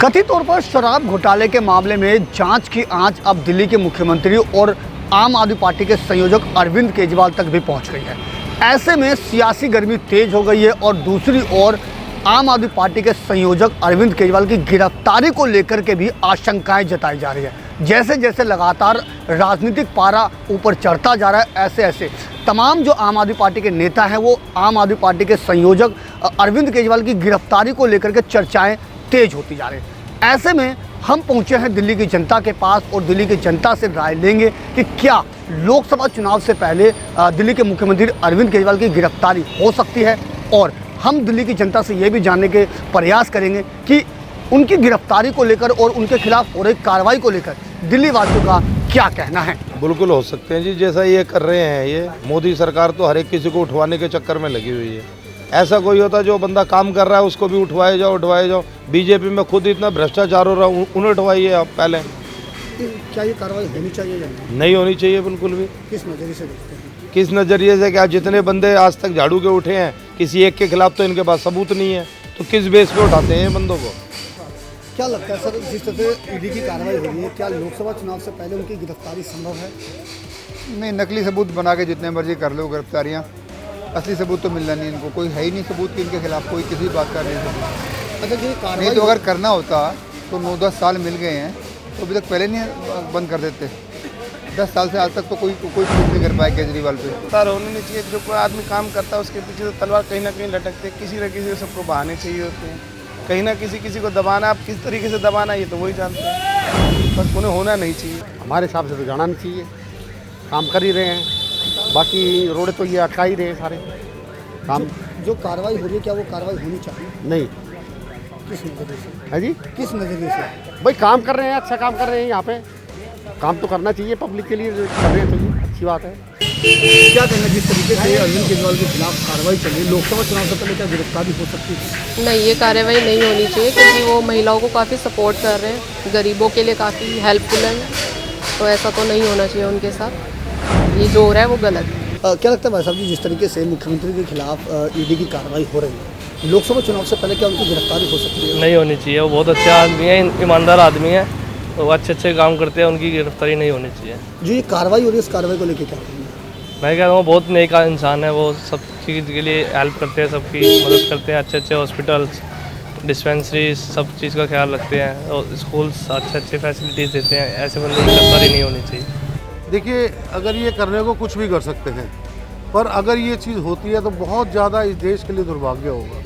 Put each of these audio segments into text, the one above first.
कथित तौर पर शराब घोटाले के मामले में जांच की आंच अब दिल्ली के मुख्यमंत्री और आम आदमी पार्टी के संयोजक अरविंद केजरीवाल तक भी पहुंच गई है। ऐसे में सियासी गर्मी तेज हो गई है और दूसरी ओर आम आदमी पार्टी के संयोजक अरविंद केजरीवाल की गिरफ्तारी को लेकर के भी आशंकाएं जताई जा रही है। जैसे जैसे लगातार राजनीतिक पारा ऊपर चढ़ता जा रहा है, ऐसे ऐसे तमाम जो आम आदमी पार्टी के नेता हैं वो आम आदमी पार्टी के संयोजक अरविंद केजरीवाल की गिरफ्तारी को लेकर के चर्चाएं तेज होती जा रही है। ऐसे में हम पहुंचे हैं दिल्ली की जनता के पास और दिल्ली की जनता से राय लेंगे कि क्या लोकसभा चुनाव से पहले दिल्ली के मुख्यमंत्री अरविंद केजरीवाल की गिरफ्तारी हो सकती है। और हम दिल्ली की जनता से ये भी जानने के प्रयास करेंगे कि उनकी गिरफ्तारी को लेकर और उनके खिलाफ हो रही कार्रवाई को लेकर दिल्ली वासियों का क्या कहना है। बिल्कुल हो सकते हैं जी, जैसा ये कर रहे हैं। ये मोदी सरकार तो हर एक किसी को उठवाने के चक्कर में लगी हुई है। ऐसा कोई होता जो बंदा काम कर रहा है उसको भी उठवाए जाओ। बीजेपी में खुद इतना भ्रष्टाचार हो रहा है, उन्हें उठवाइए आप पहले। क्या ये कार्रवाई होनी चाहिए या नहीं होनी चाहिए बिल्कुल भी। किस नज़रिए से देखते हैं? किस नज़रिए से? क्या जितने बंदे आज तक झाड़ू के उठे हैं, किसी एक के खिलाफ तो इनके पास सबूत नहीं है, तो किस बेस पे उठाते हैं बंदों को? क्या लगता है सर, जिस तरह से ईडी की कार्रवाई हो रही है, क्या लोकसभा चुनाव से पहले उनकी गिरफ्तारी संभव है? नहीं, नकली सबूत बना के जितने मर्जी कर लो गिरफ्तारियाँ, असली सबूत तो मिलना नहीं इनको। कोई है ही नहीं सबूत कि इनके खिलाफ कोई किसी बात का नहीं सबूत। अच्छा जी, कार्रवाई नहीं तो अगर करना होता तो 9-10 साल मिल गए हैं तो अभी तक पहले नहीं बंद कर देते। 10 साल से आज तक तो कोई प्रूफ नहीं कर पाया केजरीवाल पे। सर होने नहीं चाहिए। जो कोई आदमी काम करता है उसके पीछे तो तलवार कहीं ना कहीं लटकते, किसी न किसी को सबको बहाने चाहिए होते हैं। कहीं ना किसी को दबाना, आप किस तरीके से दबाना ये तो वही जानते हैं, बस उन्हें होना नहीं चाहिए। हमारे हिसाब से तो जाना नहीं चाहिए, काम कर ही रहे हैं, बाकी रोड तो ये अटका ही रहे हैं सारे काम। जो कार्रवाई हो रही है क्या वो कार्रवाई होनी चाहिए? नहीं। किस नज़रिए से है जी? किस नज़रिए से? भाई काम कर रहे हैं, अच्छा काम कर रहे हैं। यहाँ पे काम तो करना चाहिए, पब्लिक के लिए कर रहे हैं तो ये अच्छी बात है। क्या कहना, जिस तरीके से अरविंद केजरीवाल के खिलाफ कार्रवाई चल रही है, लोकसभा चुनाव से पहले क्या गिरफ्तारी हो सकती है? नहीं, ये कार्रवाई नहीं होनी चाहिए क्योंकि वो महिलाओं को काफ़ी सपोर्ट कर रहे हैं, गरीबों के लिए काफ़ी हेल्पफुल है, तो ऐसा तो नहीं होना चाहिए उनके साथ। ये जो हो रहा है वो गलत है। क्या लगता है भाई साहब जी, जिस तरीके से मुख्यमंत्री के खिलाफ ईडी की कार्रवाई हो रही है, लोकसभा चुनाव से पहले क्या उनकी गिरफ्तारी हो सकती है? नहीं होनी चाहिए। वो बहुत अच्छे आदमी है, ईमानदार आदमी है, तो अच्छे काम करते हैं, उनकी गिरफ्तारी नहीं होनी चाहिए। जो ये कार्रवाई हो रही है, इस कार्रवाई को लेकर क्या कहेंगे? मैं कह रहा हूँ बहुत नेक इंसान है, वो सब चीज़ के लिए हेल्प करते हैं, सबकी मदद करते हैं। अच्छे हॉस्पिटल्स, डिस्पेंसरीज, सब चीज़ का ख्याल रखते हैं और स्कूल्स अच्छे फैसिलिटीज़ देते हैं। ऐसे बंदे की गिरफ्तारी नहीं होनी चाहिए। देखिए, अगर ये करने को कुछ भी कर सकते हैं, पर अगर ये चीज़ होती है तो बहुत ज़्यादा इस देश के लिए दुर्भाग्य होगा।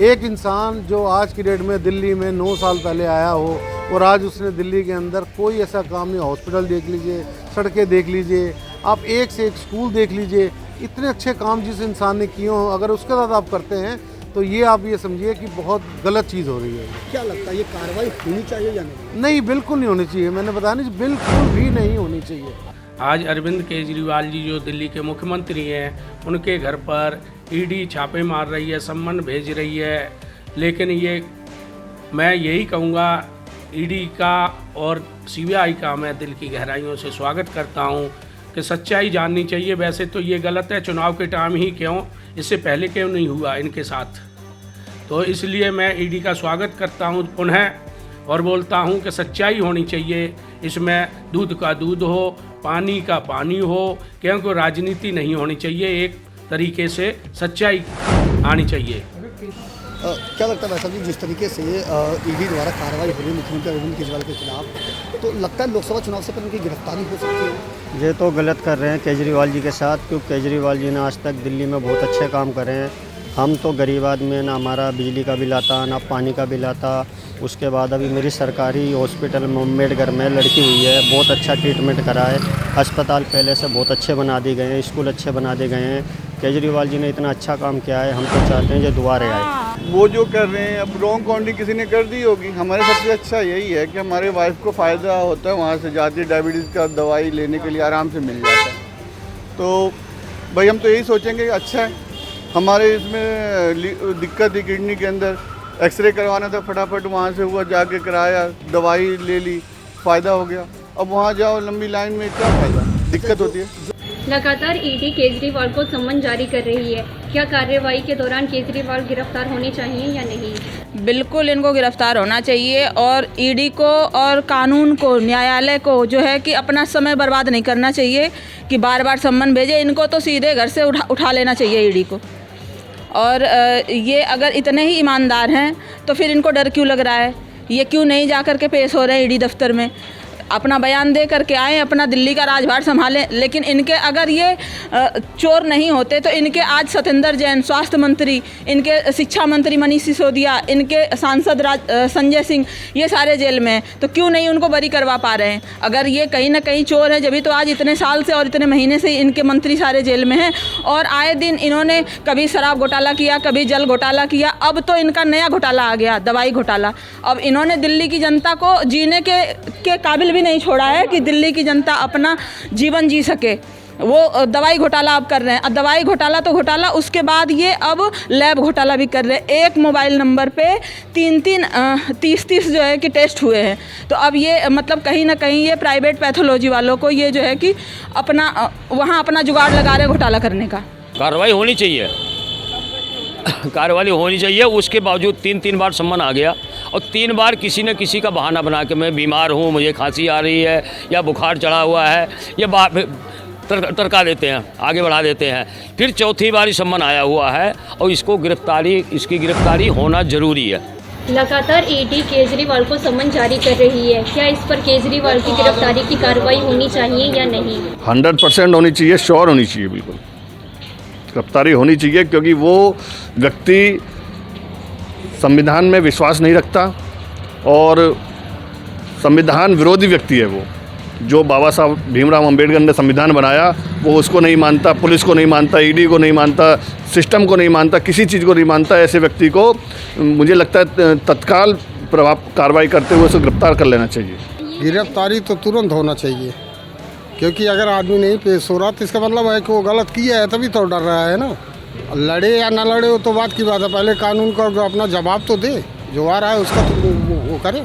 एक इंसान जो आज की डेट में दिल्ली में 9 साल पहले आया हो और आज उसने दिल्ली के अंदर कोई ऐसा काम नहीं, हॉस्पिटल देख लीजिए, सड़कें देख लीजिए, आप एक से एक स्कूल देख लीजिए, इतने अच्छे काम जिस इंसान ने किए हों, अगर उसके साथ आप करते हैं तो ये आप ये समझिए कि बहुत गलत चीज़ हो रही है। क्या लगता है, ये कार्रवाई होनी चाहिए या नहीं? नहीं, बिल्कुल नहीं होनी चाहिए। मैंने बताया नहीं, बिल्कुल भी नहीं होनी चाहिए। आज अरविंद केजरीवाल जी जो दिल्ली के मुख्यमंत्री हैं, उनके घर पर ईडी छापे मार रही है, सम्मन भेज रही है। लेकिन ये मैं यही कहूँगा, ईडी का और सीबीआई का मैं दिल की गहराइयों से स्वागत करता हूँ कि सच्चाई जाननी चाहिए। वैसे तो ये गलत है, चुनाव के टाइम ही क्यों, इससे पहले क्यों नहीं हुआ इनके साथ। तो इसलिए मैं ईडी का स्वागत करता हूँ पुनः और बोलता हूँ कि सच्चाई होनी चाहिए। इसमें दूध का दूध हो, पानी का पानी हो, क्योंकि राजनीति नहीं होनी चाहिए। एक तरीके से सच्चाई आनी चाहिए। क्या लगता है भाई साहब जी, जिस तरीके से ईडी द्वारा कार्रवाई हो रही है मुख्यमंत्री अरविंद केजरीवाल के खिलाफ, तो लगता है लोकसभा चुनाव से पहले उनकी गिरफ्तारी हो सकती है? ये तो गलत कर रहे हैं केजरीवाल जी के साथ, क्योंकि केजरीवाल जी ने आज तक दिल्ली में बहुत अच्छे काम करे हैं। हम तो गरीब आदमी हैं, ना हमारा बिजली का बिल आता, ना पानी का बिल आता। उसके बाद अभी मेरी सरकारी हॉस्पिटल में अम्बेडकर में लड़की हुई है, बहुत अच्छा ट्रीटमेंट करा है। अस्पताल पहले से बहुत अच्छे बना दिए गए हैं, स्कूल अच्छे बना दिए गए हैं। केजरीवाल जी ने इतना अच्छा काम किया है, हम तो चाहते हैं जो दोबारा आए। वो जो कर रहे हैं, अब रॉन्ग काउंटिंग किसी ने कर दी होगी। हमारे सबसे अच्छा यही है कि हमारे वाइफ को फ़ायदा होता है, वहाँ से जाती है, डायबिटीज़ का दवाई लेने के लिए आराम से मिल जाता है। तो भाई हम तो यही सोचेंगे अच्छा है। हमारे इसमें दिक्कत थी किडनी के अंदर, एक्सरे करवाना था, फटाफट वहाँ से हुआ, जाके कराया, दवाई ले ली, फ़ायदा हो गया। अब वहाँ जाओ लंबी लाइन में, क्या फ़ायदा, दिक्कत होती है। लगातार ईडी केजरीवाल को सम्मन जारी कर रही है। क्या कार्रवाई के दौरान केजरीवाल गिरफ्तार होने चाहिए या नहीं? बिल्कुल इनको गिरफ्तार होना चाहिए और ईडी को और कानून को, न्यायालय को जो है कि अपना समय बर्बाद नहीं करना चाहिए कि बार बार सम्मन भेजे। इनको तो सीधे घर से उठा लेना चाहिए ईडी को। और ये अगर इतने ही ईमानदार हैं तो फिर इनको डर क्यों लग रहा है? ये क्यों नहीं जा कर के पेश हो रहे हैं ईडी दफ्तर में? अपना बयान दे करके आए, अपना दिल्ली का राजभार संभालें। लेकिन इनके अगर ये चोर नहीं होते तो इनके आज सत्येंद्र जैन स्वास्थ्य मंत्री, इनके शिक्षा मंत्री मनीष सिसोदिया, इनके सांसद संजय सिंह, ये सारे जेल में हैं। तो क्यों नहीं उनको बरी करवा पा रहे हैं? अगर ये कहीं ना कहीं चोर है, जब तो आज इतने साल से और इतने महीने से इनके मंत्री सारे जेल में हैं। और आए दिन इन्होंने कभी शराब घोटाला किया, कभी जल घोटाला किया, अब तो इनका नया घोटाला आ गया, दवाई घोटाला। अब इन्होंने दिल्ली की जनता को जीने के काबिल भी नहीं छोड़ा है कि दिल्ली की जनता अपना जीवन जी सके। वो दवाई घोटाला अब कर रहे हैं। अब दवाई घोटाला तो घोटाला, उसके बाद ये अब लैब घोटाला भी कर रहे हैं। एक मोबाइल नंबर पे 30 जो है कि टेस्ट हुए हैं। तो अब ये मतलब कहीं ना कहीं ये प्राइवेट पैथोलॉजी वालों को ये जो है कि अपना वहाँ अपना जुगाड़ लगा रहे हैं घोटाला करने का। कार्रवाई होनी चाहिए, कार्रवाई होनी चाहिए। उसके बावजूद 3 बार सम्मन आ गया और 3 बार किसी न किसी का बहाना बना के मैं बीमार हूँ, मुझे खांसी आ रही है या बुखार चढ़ा हुआ है, ये तड़का देते हैं, आगे बढ़ा देते हैं। फिर चौथी बार सम्मन आया हुआ है और इसकी गिरफ्तारी होना ज़रूरी है। लगातार ईडी केजरीवाल को सम्मन जारी कर रही है। क्या इस पर केजरीवाल की गिरफ्तारी की कार्रवाई होनी चाहिए या नहीं? 100% होनी चाहिए, श्योर होनी चाहिए, बिल्कुल गिरफ्तारी होनी चाहिए। क्योंकि वो व्यक्ति संविधान में विश्वास नहीं रखता और संविधान विरोधी व्यक्ति है। वो जो बाबा साहब भीमराव अंबेडकर ने संविधान बनाया वो उसको नहीं मानता, पुलिस को नहीं मानता, ईडी को नहीं मानता, सिस्टम को नहीं मानता, किसी चीज़ को नहीं मानता। ऐसे व्यक्ति को मुझे लगता है तत्काल प्रभाव कार्रवाई करते हुए उसे गिरफ्तार कर लेना चाहिए। गिरफ्तारी तो तुरंत होना चाहिए, क्योंकि अगर आदमी नहीं पेश हो रहा तो इसका मतलब है कि वो गलत किया है, तभी तो डर रहा है ना। लड़े या ना लड़े वो तो बात की बात है, पहले कानून का अपना जवाब तो दे, जो आ रहा है उसका तो वो करे।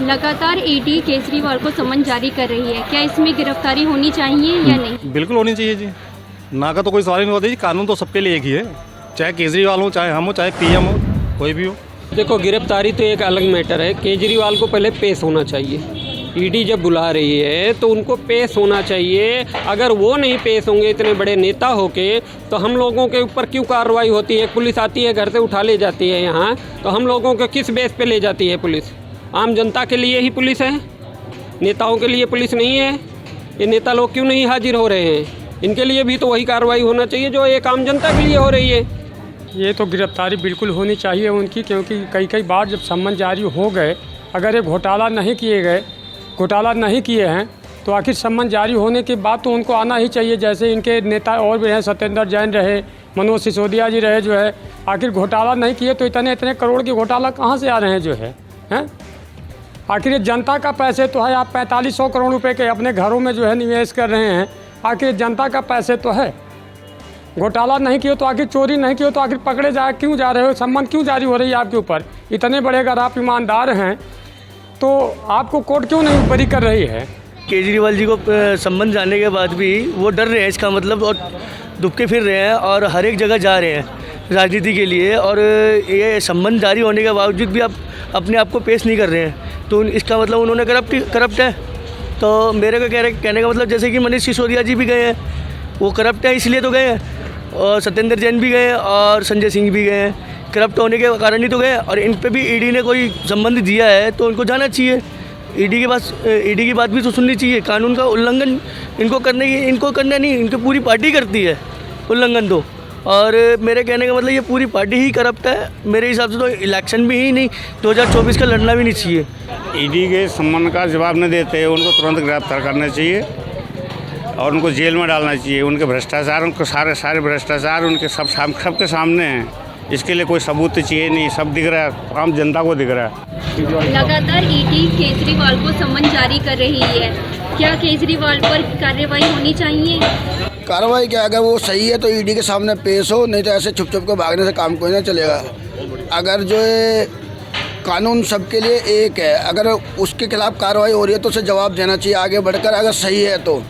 लगातार ईडी केजरीवाल को सम्मन जारी कर रही है। क्या इसमें गिरफ्तारी होनी चाहिए या नहीं? बिल्कुल होनी चाहिए जी, ना का तो कोई सवाल नहीं होता जी। कानून तो सबके लिए एक ही है, चाहे केजरीवाल हो, चाहे हम हो, चाहे पीएम हो, कोई भी हो। देखो, गिरफ्तारी तो एक अलग मैटर है। केजरीवाल को पहले पेश होना चाहिए। ईडी जब बुला रही है तो उनको पेश होना चाहिए। अगर वो नहीं पेश होंगे इतने बड़े नेता होके तो हम लोगों के ऊपर क्यों कार्रवाई होती है? पुलिस आती है, घर से उठा ले जाती है यहाँ, तो हम लोगों को किस बेस पे ले जाती है पुलिस? आम जनता के लिए ही पुलिस है, नेताओं के लिए पुलिस नहीं है। ये नेता लोग क्यों नहीं हाजिर हो रहे हैं? इनके लिए भी तो वही कार्रवाई होना चाहिए जो एक आम जनता के लिए हो रही है। ये तो गिरफ्तारी बिल्कुल होनी चाहिए उनकी, क्योंकि कई बार जब सम्मन जारी हो गए, अगर ये घोटाला नहीं किए हैं तो आखिर सम्मन जारी होने के बाद तो उनको आना ही चाहिए। जैसे इनके नेता और भी हैं, सत्येंद्र जैन रहे, मनोज सिसोदिया जी रहे, जो है आखिर घोटाला नहीं किए तो इतने करोड़ के घोटाला कहाँ से आ रहे हैं जो है? आखिर ये जनता का पैसे तो है। आप 4500 करोड़ रुपए के अपने घरों में जो है निवेश कर रहे हैं, आखिर जनता का पैसे तो है। घोटाला नहीं किए तो आखिर, चोरी नहीं किए तो आखिर पकड़े क्यों जा रहे हो? सम्मन क्यों जारी हो रही है आपके ऊपर? इतने बड़े अगर आप ईमानदार हैं तो आपको कोर्ट क्यों नहीं बरी कर रही है? केजरीवाल जी को सम्मन जाने के बाद भी वो डर रहे हैं, इसका मतलब, और दुबके फिर रहे हैं और हर एक जगह जा रहे हैं राजनीति के लिए। और ये सम्मन जारी होने के बावजूद भी आप अपने आप को पेश नहीं कर रहे हैं, तो इसका मतलब उन्होंने करप्ट है। तो मेरे को कहने का मतलब, जैसे कि मनीष सिसोदिया जी भी गए हैं, वो करप्ट है इसलिए तो गए हैं, और सत्येंद्र जैन भी गए और संजय सिंह भी गए हैं। करप्ट होने के कारण ही तो गए, और इन पे भी ईडी ने कोई संबंध दिया है तो उनको जाना चाहिए। ईडी की बात भी तो सुननी चाहिए। कानून का उल्लंघन इनको करना नहीं, इनकी पूरी पार्टी करती है उल्लंघन तो। और मेरे कहने का मतलब ये पूरी पार्टी ही करप्ट है। मेरे हिसाब से तो इलेक्शन भी ही नहीं, 2024 का लड़ना भी नहीं चाहिए। ईडी के सम्मन का जवाब नहीं देते, उनको तुरंत गिरफ्तार करना चाहिए और उनको जेल में डालना चाहिए। उनके भ्रष्टाचार, उनको सारे भ्रष्टाचार उनके सबके सामने हैं। इसके लिए कोई सबूत तो चाहिए नहीं, सब दिख रहा है, आम जनता को दिख रहा है। लगातार ईडी केजरीवाल को सम्मन जारी कर रही है। क्या केजरीवाल पर कार्रवाई होनी चाहिए? कार्रवाई क्या, अगर वो सही है तो ईडी के सामने पेश हो, नहीं तो ऐसे छुप के भागने से काम कोई नहीं चलेगा। अगर जो है कानून सबके लिए एक है, अगर उसके खिलाफ कार्रवाई हो रही है तो उसे जवाब देना चाहिए आगे बढ़कर, अगर सही है तो।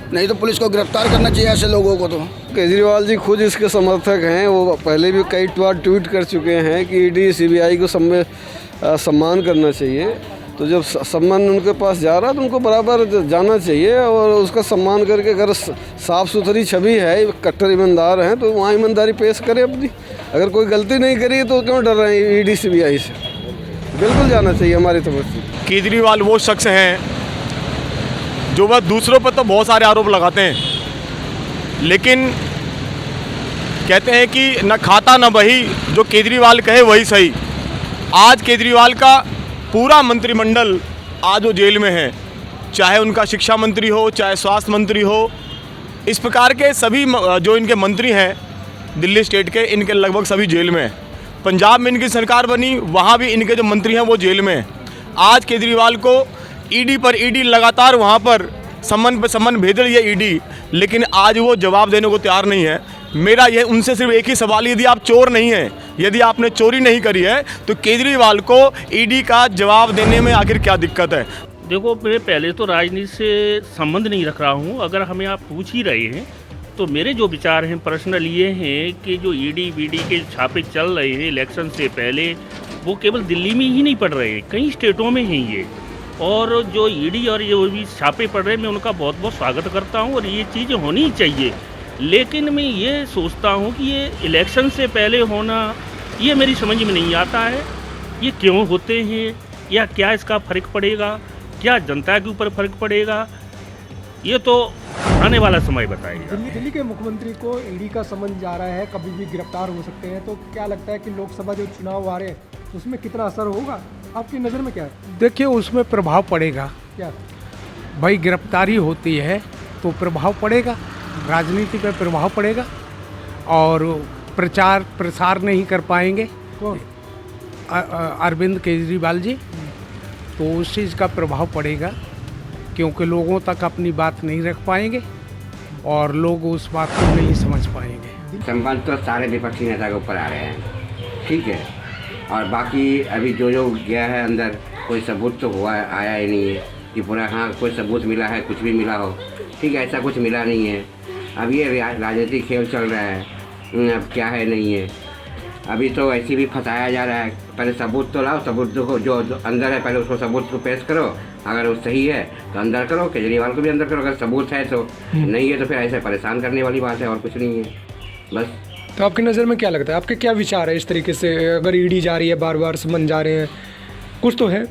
नहीं तो पुलिस को गिरफ्तार करना चाहिए ऐसे लोगों को। तो केजरीवाल जी खुद इसके समर्थक हैं, वो पहले भी कई बार ट्वीट कर चुके हैं कि ईडी सीबीआई को सम्मान करना चाहिए। तो जब सम्मान उनके पास जा रहा है तो उनको बराबर जाना चाहिए और उसका सम्मान करके अगर साफ़ सुथरी छवि है, कट्टर ईमानदार हैं तो वहाँ ईमानदारी पेश करें अपनी। अगर कोई गलती नहीं करी तो क्यों डर रहे हैं ईडी सीबीआई से? बिल्कुल जाना चाहिए हमारी तरफ से। केजरीवाल वो शख्स हैं जो वह दूसरों पर तो बहुत सारे आरोप लगाते हैं, लेकिन कहते हैं कि न खाता न बही, जो केजरीवाल कहे वही सही। आज केजरीवाल का पूरा मंत्रिमंडल आज वो जेल में है, चाहे उनका शिक्षा मंत्री हो, चाहे स्वास्थ्य मंत्री हो। इस प्रकार के सभी जो इनके मंत्री हैं दिल्ली स्टेट के, इनके लगभग सभी जेल में हैं। पंजाब में इनकी सरकार बनी, वहाँ भी इनके जो मंत्री हैं वो जेल में हैं। आज केजरीवाल को ईडी पर ईडी लगातार वहाँ पर सम्मन भेज रही है ईडी, लेकिन आज वो जवाब देने को तैयार नहीं है। मेरा ये उनसे सिर्फ एक ही सवाल, यदि आप चोर नहीं हैं, यदि आपने चोरी नहीं करी है, तो केजरीवाल को ईडी का जवाब देने में आखिर क्या दिक्कत है? देखो, मैं पहले तो राजनीति से संबंध नहीं रख रहा हूँ। अगर हमें आप पूछ ही रहे हैं तो मेरे जो विचार हैं पर्सनल ये हैं कि जो ईडी वीडी के छापे चल रहे हैं इलेक्शन से पहले, वो केवल दिल्ली में ही नहीं पड़ रहे हैं, कई स्टेटों में हैं ये। और जो ईडी और ये भी छापे पड़ रहे हैं, मैं उनका बहुत बहुत स्वागत करता हूँ और ये चीज़ होनी चाहिए। लेकिन मैं ये सोचता हूँ कि ये इलेक्शन से पहले होना, ये मेरी समझ में नहीं आता है। ये क्यों होते हैं या क्या इसका फ़र्क पड़ेगा, क्या जनता के ऊपर फ़र्क पड़ेगा, ये तो आने वाला समय बताएगा। दिल्ली के मुख्यमंत्री को ईडी का समन जा रहा है, कभी भी गिरफ्तार हो सकते हैं, तो क्या लगता है कि लोकसभा जो चुनाव आ रहे हैं उसमें कितना असर होगा? आपकी नज़र में क्या है? देखिए, उसमें प्रभाव पड़ेगा। क्या भाई, गिरफ्तारी होती है तो प्रभाव पड़ेगा, राजनीति पर प्रभाव पड़ेगा और प्रचार प्रसार नहीं कर पाएंगे अरविंद केजरीवाल जी, तो उस चीज़ का प्रभाव पड़ेगा, क्योंकि लोगों तक अपनी बात नहीं रख पाएंगे और लोग उस बात को नहीं समझ पाएंगे। संबंध तो सारे विपक्षी नेता के ऊपर आ रहे हैं, ठीक है, और बाकी अभी जो गया है अंदर, कोई सबूत तो हुआ आया ही नहीं है कि पूरा हाँ कोई सबूत मिला है, कुछ भी मिला हो, ठीक है, ऐसा कुछ मिला नहीं है। अब ये राजनीतिक खेल चल रहा है, अब क्या है नहीं है, अभी तो ऐसे भी फंसाया जा रहा है। पहले सबूत तो लाओ, सबूत जो अंदर है पहले उसको सबूत को पेश करो, अगर वो सही है तो अंदर करो, केजरीवाल को भी अंदर करो, अगर सबूत है तो नहीं है तो फिर ऐसे परेशान करने वाली बात है और कुछ नहीं है बस। तो आपकी नज़र में क्या लगता है, आपके क्या विचार है इस तरीके से? अगर ईडी जा रही है, बार बार समन जा रहे हैं, कुछ तो है।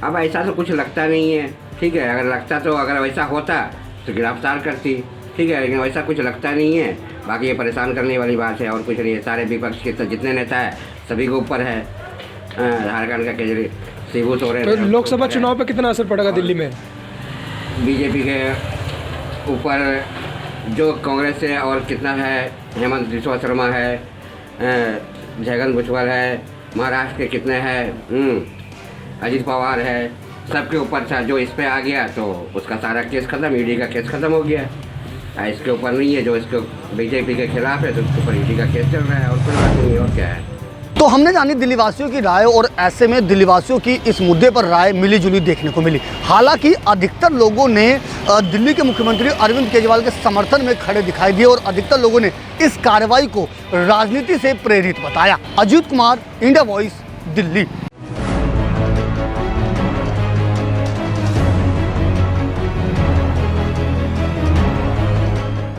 अब ऐसा तो कुछ लगता नहीं है, ठीक है, अगर लगता तो अगर वैसा होता तो गिरफ्तार करती, ठीक है, लेकिन वैसा कुछ लगता नहीं है। बाकी ये परेशान करने वाली बात है और कुछ नहीं है। सारे विपक्ष के तो जितने नेता है सभी के ऊपर है, झारखंड का केजरीवाल शिबू सोरेन। तो लोकसभा चुनाव पर कितना असर पड़ेगा दिल्ली में? बीजेपी के ऊपर जो कांग्रेस से और कितना है, हेमंत बिस्वा शर्मा है, जगन भुजबल है, महाराष्ट्र के कितने हैं, अजीत पवार है, सबके ऊपर था। जो इस पे आ गया तो उसका सारा केस खत्म, ईडी का केस खत्म हो गया। इसके ऊपर नहीं है, जो इसके बीजेपी के खिलाफ है तो उसके ऊपर ईडी का केस चल रहा है और कोई बात नहीं है। और क्या है, तो हमने जानी दिल्ली वासियों की राय और ऐसे में दिल्ली वासियों की इस मुद्दे पर राय मिली जुली देखने को मिली। हालांकि अधिकतर लोगों ने दिल्ली के मुख्यमंत्री अरविंद केजरीवाल के समर्थन में खड़े दिखाई दिए और अधिकतर लोगों ने इस कार्रवाई को राजनीति से प्रेरित बताया। Ajit Kumar, India voice, Delhi.